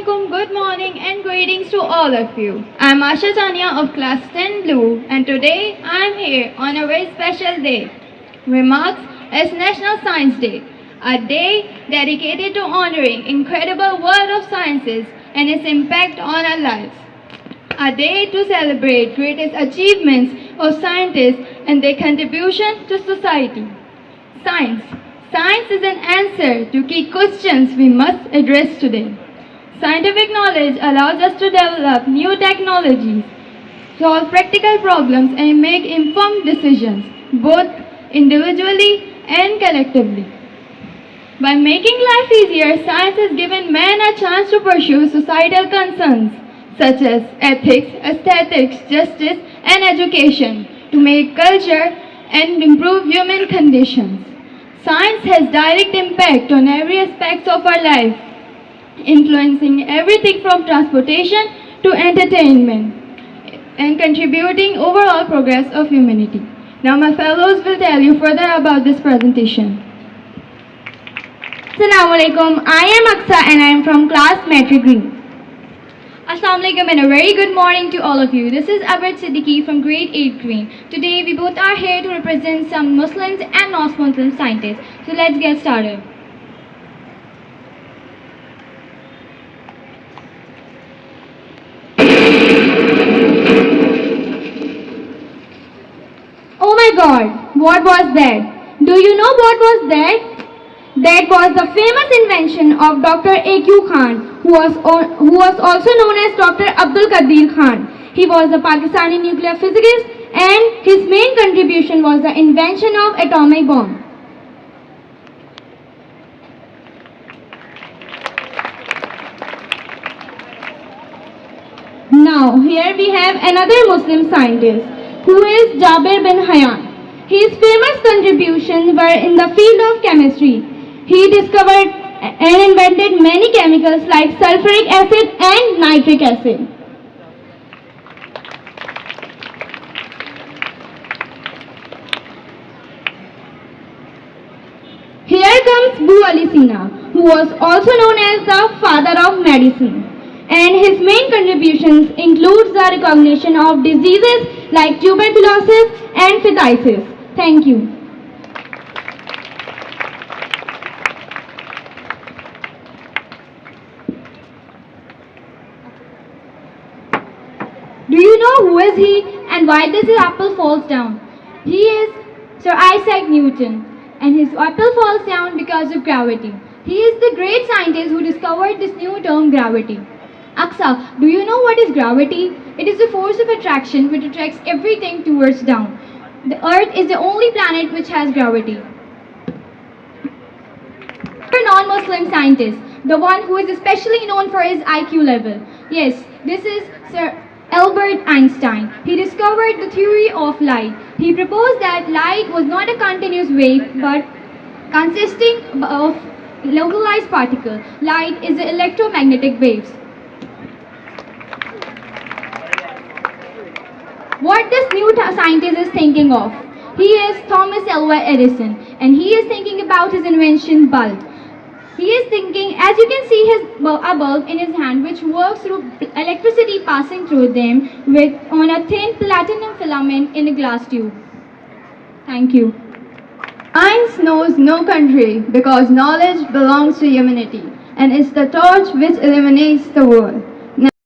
Assalamualaikum, good morning and greetings to all of you. I'm Asha Tanya of class 10 Blue and today I'm here on a very special day. Remarks as National Science Day, a day dedicated to honoring incredible world of sciences and its impact on our lives. A day to celebrate greatest achievements of scientists and their contribution to society. Science. Science is an answer to key questions we must address today. Scientific knowledge allows us to develop new technologies, solve practical problems, and make informed decisions, both individually and collectively. By making life easier, science has given man a chance to pursue societal concerns such as ethics, aesthetics, justice, and education to make culture and improve human conditions. Science has direct impact on every aspect of our life, influencing everything from transportation to entertainment and contributing overall progress of humanity. Now my fellows will tell you further about this presentation. Assalamualaikum. I am Aksa and I am from class Metric Green. Assalamualaikum and a very good morning to all of you. This is Abid Siddiqui from grade 8 Green. Today we both are here to represent some Muslims and non-Muslim scientists. So let's get started. Oh my god, what was that? Do you know what was that? That was the famous invention of Dr. A.Q. Khan, who was also known as Dr. Abdul Qadir Khan. He was a Pakistani nuclear physicist and his main contribution was the invention of atomic bomb. Now, here we have another Muslim scientist, who is Jabir bin Hayyan. His famous contributions were in the field of chemistry. He discovered and invented many chemicals like sulfuric acid and nitric acid. Here comes Bu Ali Sina, who was also known as the father of medicine. And his main contributions includes the recognition of diseases like tuberculosis and phthisis. Thank you. Do you know who is he and why this apple falls down? He is Sir Isaac Newton and his apple falls down because of gravity. He is the great scientist who discovered this new term gravity. Aksa, do you know what is gravity? It is the force of attraction which attracts everything towards down. The Earth is the only planet which has gravity. A non-Muslim scientist, the one who is especially known for his IQ level. Yes, this is Sir Albert Einstein. He discovered the theory of light. He proposed that light was not a continuous wave but consisting of localized particles. Light is the electromagnetic waves. What this new scientist is thinking of? He is Thomas Alva Edison and he is thinking about his invention bulb. He is thinking, as you can see a bulb in his hand which works through electricity passing through them on a thin platinum filament in a glass tube. Thank you. Science knows no country because knowledge belongs to humanity and is the torch which illuminates the world.